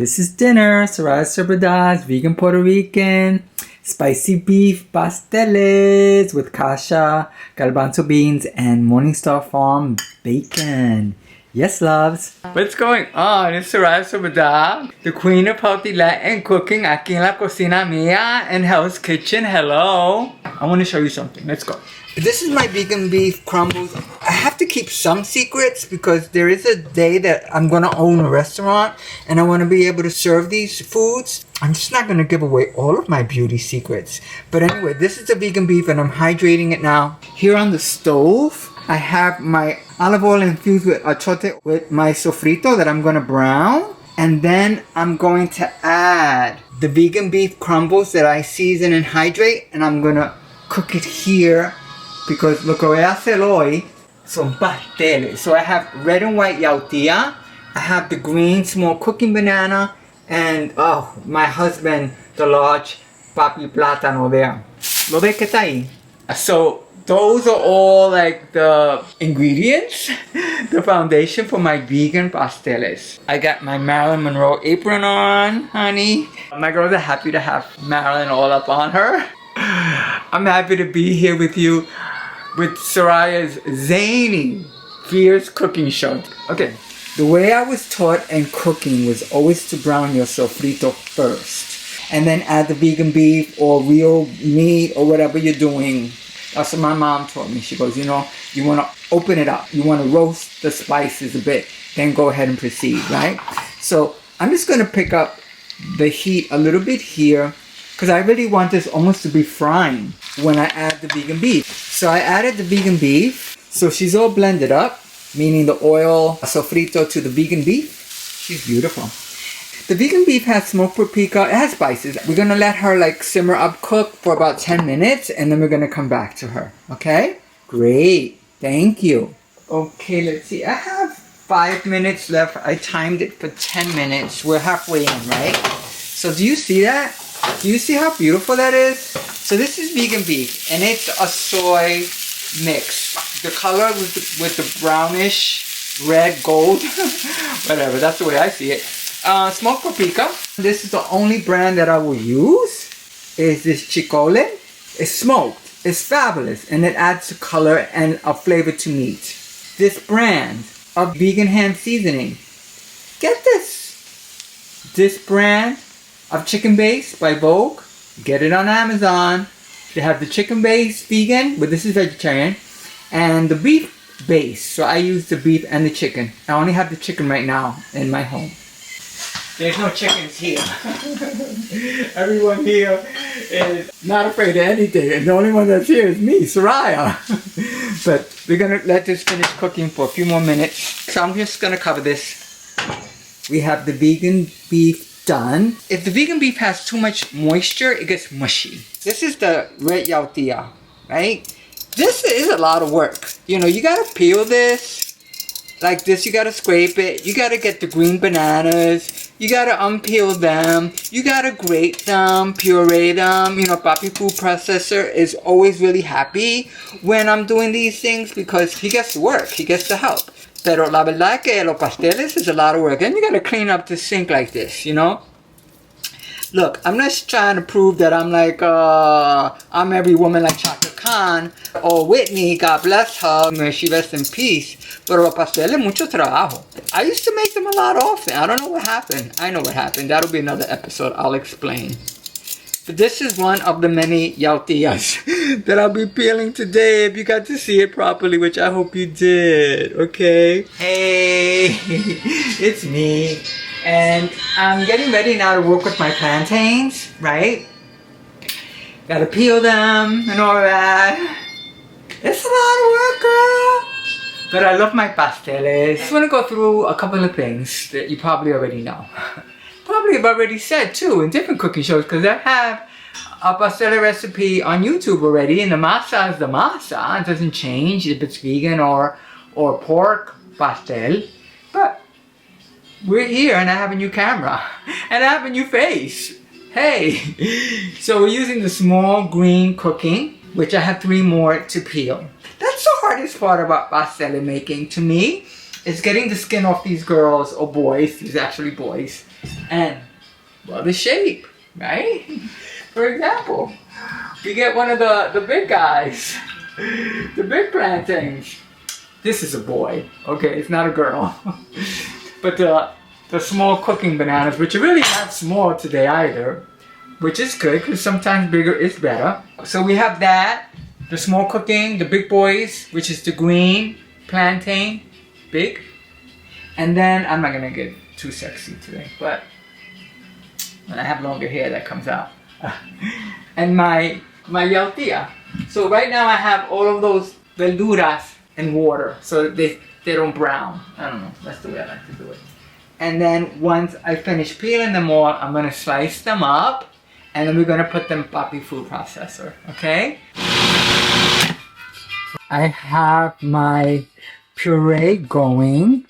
This is dinner. Soraya Sobrada's Vegan Puerto Rican Spicy Beef Pasteles with kasha, garbanzo beans, and Morningstar Farm bacon. Yes, loves. What's going on? It's Soraya Sobrada, the queen of healthy Latin cooking aquí en la cocina mía in Hell's Kitchen. Hello. I want to show you something. Let's go. This is my vegan beef crumbles. I have to keep some secrets because there is a day that I'm going to own a restaurant and I want to be able to serve these foods. I'm just not going to give away all of my beauty secrets. But anyway, this is the vegan beef and I'm hydrating it now. Here on the stove, I have my olive oil infused with achote with my sofrito that I'm going to brown. And then I'm going to add the vegan beef crumbles that I season and hydrate. And I'm going to cook it here. Because lo que voy a hacer hoy son pasteles. So I have red and white yautía. I have the green small cooking banana. And oh, my husband, the large papi plátano there. ¿Lo ve que está ahí? So those are all like the ingredients, the foundation for my vegan pasteles. I got my Marilyn Monroe apron on, honey. My girls are happy to have Marilyn all up on her. I'm happy to be here with you with Soraya's zany, fierce cooking show. Okay, the way I was taught in cooking was always to brown your sofrito first and then add the vegan beef or real meat or whatever you're doing. That's what my mom taught me. She goes, you know, you want to open it up. You want to roast the spices a bit, then go ahead and proceed, right? So I'm just going to pick up the heat a little bit here because I really want this almost to be frying when I add the vegan beef. So I added the vegan beef. So she's all blended up, meaning the oil sofrito to the vegan beef. She's beautiful. The vegan beef has smoked paprika. It has spices. We're going to let her like simmer up, cook for about 10 minutes, and then we're going to come back to her. Okay? Great. Thank you. Okay, let's see. I have 5 minutes left. I timed it for 10 minutes. We're halfway in, right? So do you see that? Do you see how beautiful that is? So this is vegan beef, and it's a soy mix. The color with the brownish, red, gold, whatever. That's the way I see it. Smoked paprika. This is the only brand that I will use. Is this chicole. It's smoked. It's fabulous, and it adds a color and a flavor to meat. This brand of vegan ham seasoning. Get this. This brand of chicken base by Vogue. Get it on Amazon. They have the chicken base vegan, but this is vegetarian, and the beef base. So I use the beef and the chicken. I only have the chicken right now in my home. There's no chickens here. Everyone here is not afraid of anything, and the only one that's here is me, Soraya. But we're gonna let this finish cooking for a few more minutes. So I'm just gonna cover this. We have the vegan beef done. If the vegan beef has too much moisture, it gets mushy. This is the red yautía, right? This is a lot of work. You know, you gotta peel this like this. You gotta scrape it. You gotta get the green bananas. You gotta unpeel them. You gotta grate them, puree them. You know, Papi Food Processor is always really happy when I'm doing these things because he gets to work. He gets to help. Pero la verdad que los pasteles is a lot of work. And you gotta clean up the sink like this, you know? Look, I'm not trying to prove that I'm like, I'm every woman like Chaka Khan or Whitney, God bless her, may she rest in peace. Pero los pasteles, mucho trabajo. I used to make them a lot often. I don't know what happened. I know what happened. That'll be another episode. I'll explain. But this is one of the many yautillas that I'll be peeling today if you got to see it properly, which I hope you did, okay? Hey, it's me. And I'm getting ready now to work with my plantains, right? Gotta peel them and all that. It's a lot of work, girl. But I love my pasteles. I just want to go through a couple of things that you probably already know. Probably have already said too in different cooking shows because I have a pastele recipe on YouTube already, and the masa is the masa. It doesn't change if it's vegan or pork pastel. But we're here and I have a new camera and I have a new face. Hey! So we're using the small green cooking, which I have 3 more to peel. That's the hardest part about pastele making to me. is getting the skin off these girls or boys. These are actually boys. And, well, the shape, right? For example, we get one of the big guys. The big plantains. This is a boy. Okay, it's not a girl. But the small cooking bananas, which are really not small today either, which is good because sometimes bigger is better. So we have that, the small cooking, the big boys, which is the green plantain, big. And then, I'm not gonna get too sexy today, but when I have longer hair that comes out. And my yautía. So right now I have all of those verduras in water so they don't brown. I don't know, that's the way I like to do it. And then once I finish peeling them all, I'm gonna slice them up and then we're gonna put them in papi food processor, okay? I have my puree going.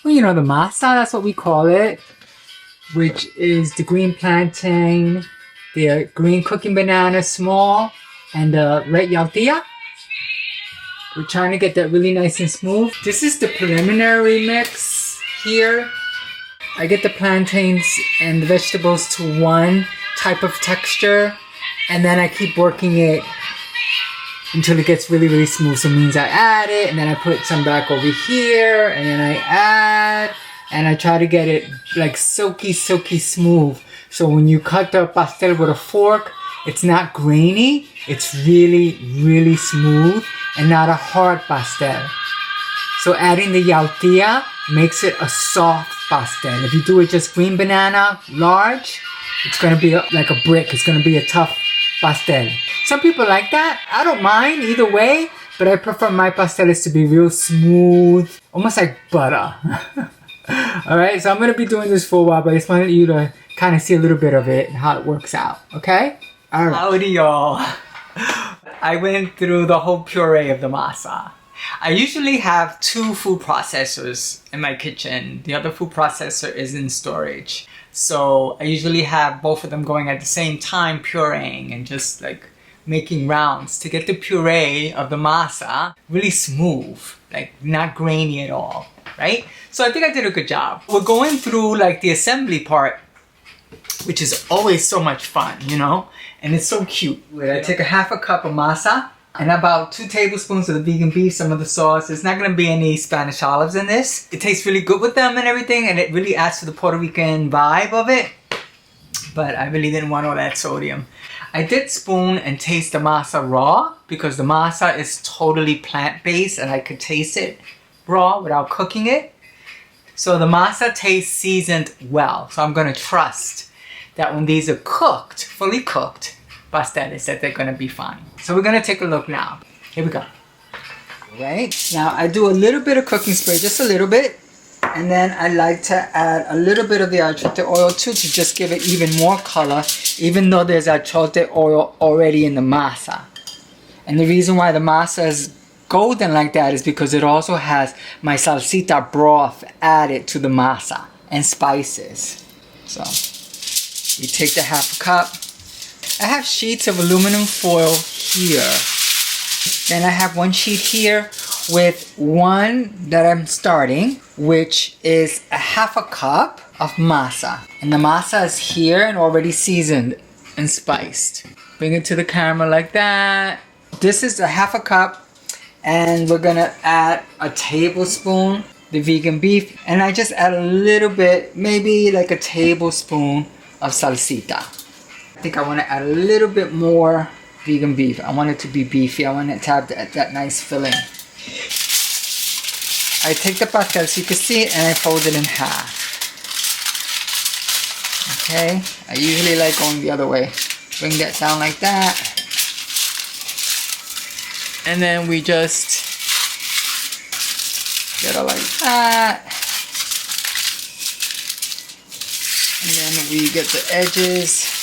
Well, you know, the masa, that's what we call it, which is the green plantain, the green cooking banana small, and the red yautía. We're trying to get that really nice and smooth. This is the preliminary mix here. I get the plantains and the vegetables to one type of texture, and then I keep working it until it gets really, really smooth. So it means I add it, and then I put some back over here, and then I add, and I try to get it like silky, silky smooth. So when you cut the pastel with a fork, it's not grainy, it's really, really smooth and not a hard pastel. So adding the yautía makes it a soft pastel. If you do it just green banana, large, it's gonna be like a brick. It's gonna be a tough pastel. Some people like that. I don't mind either way, but I prefer my pasteles to be real smooth, almost like butter. Alright, so I'm gonna be doing this for a while, but I just wanted you to kind of see a little bit of it and how it works out, okay? Alright. Howdy y'all. I went through the whole puree of the masa. I usually have 2 food processors in my kitchen. The other food processor is in storage. So I usually have both of them going at the same time pureeing and just like making rounds to get the puree of the masa really smooth, like not grainy at all, right? So I think I did a good job. We're going through like the assembly part, which is always so much fun, you know? And it's so cute. I take a half a cup of masa and about 2 tablespoons of the vegan beef, some of the sauce. There's not gonna be any Spanish olives in this. It tastes really good with them and everything, and it really adds to the Puerto Rican vibe of it. But I really didn't want all that sodium. I did spoon and taste the masa raw because the masa is totally plant-based and I could taste it raw without cooking it. So the masa tastes seasoned well. So I'm gonna trust that when these are cooked, fully cooked, pasteles, that they're gonna be fine. So we're gonna take a look now. Here we go. Right, now I do a little bit of cooking spray, just a little bit. And then I like to add a little bit of the achote oil too to just give it even more color, even though there's achote oil already in the masa. And the reason why the masa is golden like that is because it also has my salsita broth added to the masa and spices. So we take the half a cup. I have sheets of aluminum foil here. Then I have 1 sheet here with one that I'm starting, which is a half a cup of masa. And the masa is here and already seasoned and spiced. Bring it to the camera like that. This is a half a cup, and we're gonna add a tablespoon the vegan beef, and I just add a little bit, maybe like a tablespoon of salsita. I think I want to add a little bit more vegan beef. I want it to be beefy. I want it to have that nice filling. I take the pastel so you can see it and I fold it in half. Okay, I usually like going the other way. Bring that down like that. And then we just get it like that. And then we get the edges.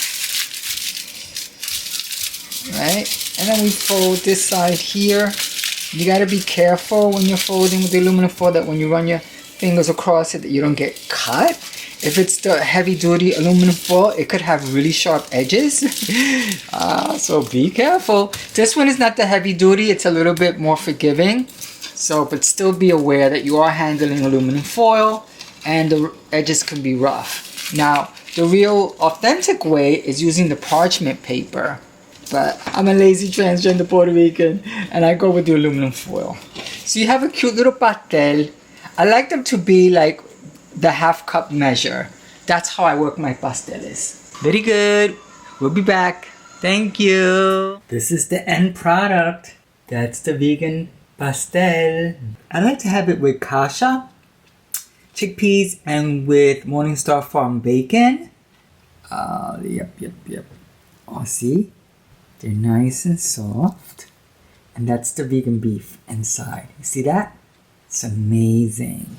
Right? And then we fold this side here. You gotta be careful when you're folding with the aluminum foil that when you run your fingers across it that you don't get cut. If it's the heavy duty aluminum foil, it could have really sharp edges. So be careful. This one is not the heavy duty, it's a little bit more forgiving. So, but still be aware that you are handling aluminum foil and the edges can be rough. Now, the real authentic way is using the parchment paper. But I'm a lazy transgender Puerto Rican and I go with the aluminum foil. So you have a cute little pastel. I like them to be like the half cup measure. That's how I work my pasteles. Very good. We'll be back. Thank you. This is the end product. That's the vegan pastel. I like to have it with kasha, chickpeas, and with Morningstar Farm bacon. Yep. Oh, see? They're nice and soft. And that's the vegan beef inside. You see that? It's amazing.